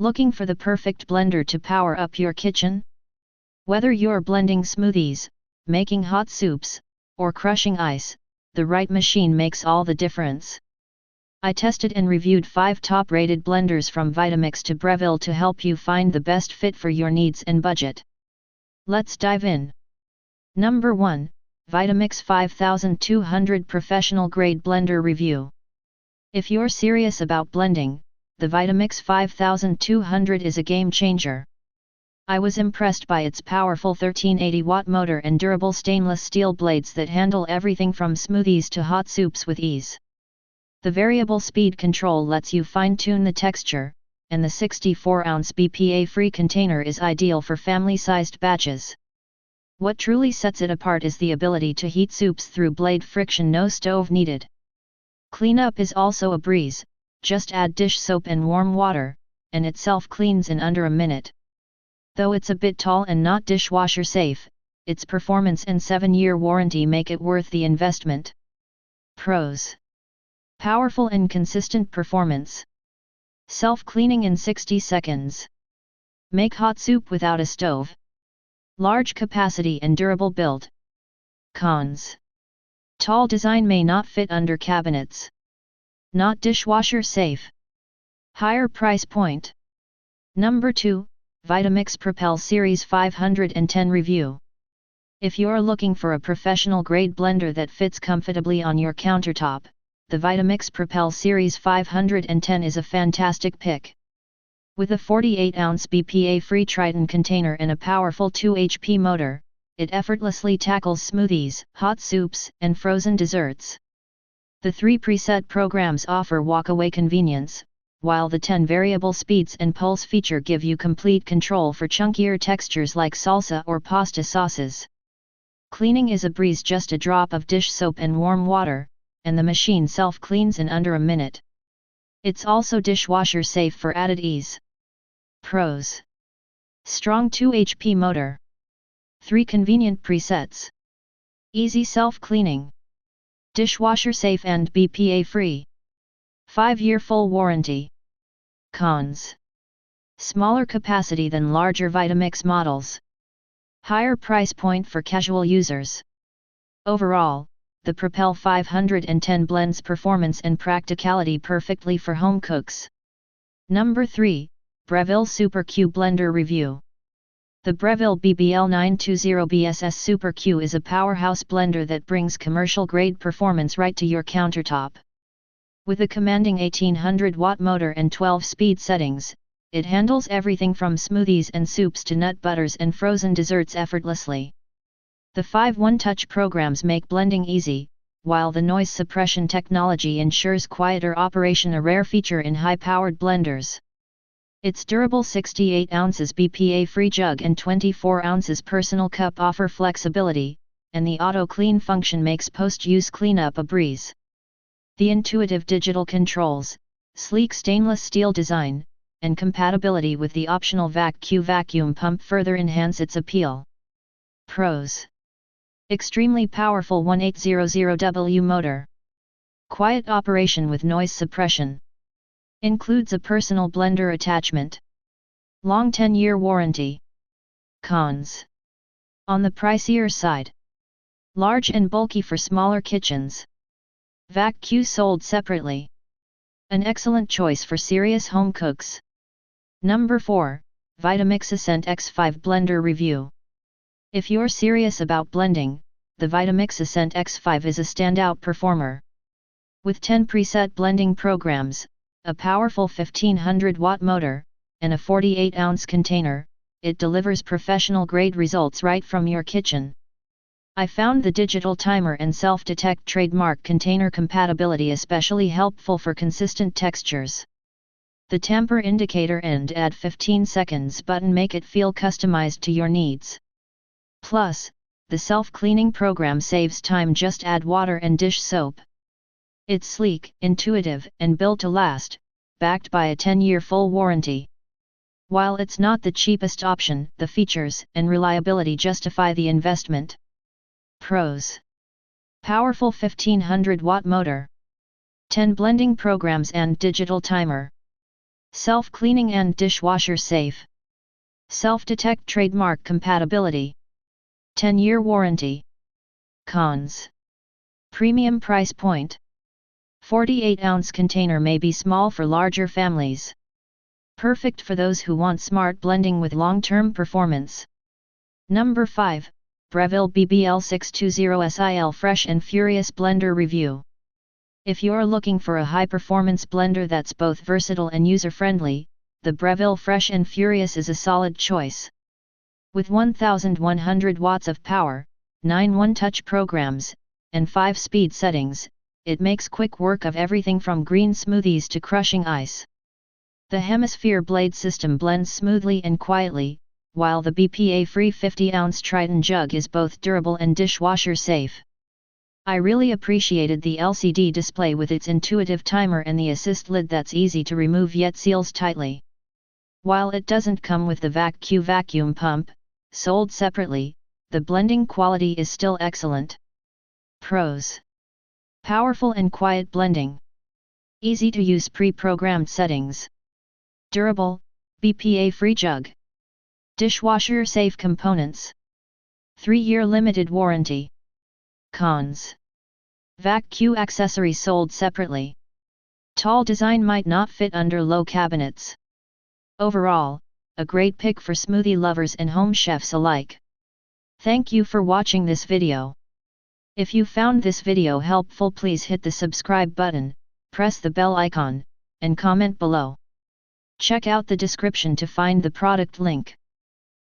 Looking for the perfect blender to power up your kitchen? Whether you're blending smoothies, making hot soups, or crushing ice, the right machine makes all the difference. I tested and reviewed 5 top-rated blenders from Vitamix to Breville to help you find the best fit for your needs and budget. Let's dive in. Number 1, Vitamix 5200 Professional Grade Blender Review. If you're serious about blending, the Vitamix 5200 is a game changer. I was impressed by its powerful 1380-watt motor and durable stainless steel blades that handle everything from smoothies to hot soups with ease. The variable speed control lets you fine-tune the texture, and the 64-ounce BPA-free container is ideal for family-sized batches. What truly sets it apart is the ability to heat soups through blade friction, no stove needed. Cleanup is also a breeze. Just add dish soap and warm water, and it self-cleans in under a minute. Though it's a bit tall and not dishwasher safe, its performance and 7-year warranty make it worth the investment. Pros: powerful and consistent performance. Self-cleaning in 60 seconds. Make hot soup without a stove. Large capacity and durable build. Cons: tall design may not fit under cabinets. Not dishwasher safe. Higher price point. Number 2, Vitamix Propel Series 510 Review. If you're looking for a professional grade blender that fits comfortably on your countertop, the Vitamix Propel Series 510 is a fantastic pick. With a 48-ounce BPA-free Triton container and a powerful 2 HP motor, it effortlessly tackles smoothies, hot soups, and frozen desserts. The 3 preset programs offer walk-away convenience, while the 10 variable speeds and pulse feature give you complete control for chunkier textures like salsa or pasta sauces. Cleaning is a breeze, just a drop of dish soap and warm water, and the machine self-cleans in under a minute. It's also dishwasher safe for added ease. Pros: strong 2 HP motor. 3 convenient presets. Easy self-cleaning. Dishwasher safe and BPA free. 5-year full warranty. Cons: smaller capacity than larger Vitamix models. Higher price point for casual users. Overall, the Propel 510 blends performance and practicality perfectly for home cooks. Number 3, Breville Super Q Blender Review. The Breville BBL920BSS Super Q is a powerhouse blender that brings commercial-grade performance right to your countertop. With a commanding 1800-watt motor and 12 speed settings, it handles everything from smoothies and soups to nut butters and frozen desserts effortlessly. The 5 one-touch programs make blending easy, while the noise suppression technology ensures quieter operation, a rare feature in high-powered blenders. Its durable 68 ounces BPA-free jug and 24 ounces personal cup offer flexibility, and the auto-clean function makes post-use cleanup a breeze. The intuitive digital controls, sleek stainless steel design, and compatibility with the optional VAC-Q vacuum pump further enhance its appeal. Pros: extremely powerful 1800W motor. Quiet operation with noise suppression. Includes a personal blender attachment. Long 10-year warranty. Cons: on the pricier side. Large and bulky for smaller kitchens. VAC-Q sold separately. An excellent choice for serious home cooks. Number 4, Vitamix Ascent X5 Blender Review. If you're serious about blending, the Vitamix Ascent X5 is a standout performer. With 10 preset blending programs, a powerful 1500-watt motor, and a 48-ounce container, it delivers professional-grade results right from your kitchen. I found the digital timer and self-detect trademark container compatibility especially helpful for consistent textures. The tamper indicator and add 15 seconds button make it feel customized to your needs. Plus, the self-cleaning program saves time, just add water and dish soap. It's sleek, intuitive, and built to last, backed by a 10-year full warranty. While it's not the cheapest option, the features and reliability justify the investment. Pros: powerful 1500-watt motor. 10 blending programs and digital timer. Self-cleaning and dishwasher safe. Self-detect trademark compatibility. 10-year warranty. Cons. Premium price point. 48-ounce container may be small for larger families. Perfect for those who want smart blending with long-term performance. Number 5, Breville BBL620SIL Fresh and Furious Blender Review. If you're looking for a high-performance blender that's both versatile and user-friendly, the Breville Fresh and Furious is a solid choice. With 1100 watts of power, 9 one-touch programs, and 5 speed settings, it makes quick work of everything from green smoothies to crushing ice. The hemisphere blade system blends smoothly and quietly, while the BPA-free 50-ounce Triton jug is both durable and dishwasher safe. I really appreciated the LCD display with its intuitive timer and the assist lid that's easy to remove yet seals tightly. While it doesn't come with the VacQ vacuum pump, sold separately, the blending quality is still excellent. Pros. Powerful and quiet blending. Easy to use pre-programmed settings. Durable, BPA-free jug. Dishwasher safe components. 3-year limited warranty. Cons. VacQ accessory sold separately. Tall design might not fit under low cabinets. Overall, a great pick for smoothie lovers and home chefs alike. Thank you for watching this video. If you found this video helpful, please hit the subscribe button, press the bell icon, and comment below. Check out the description to find the product link.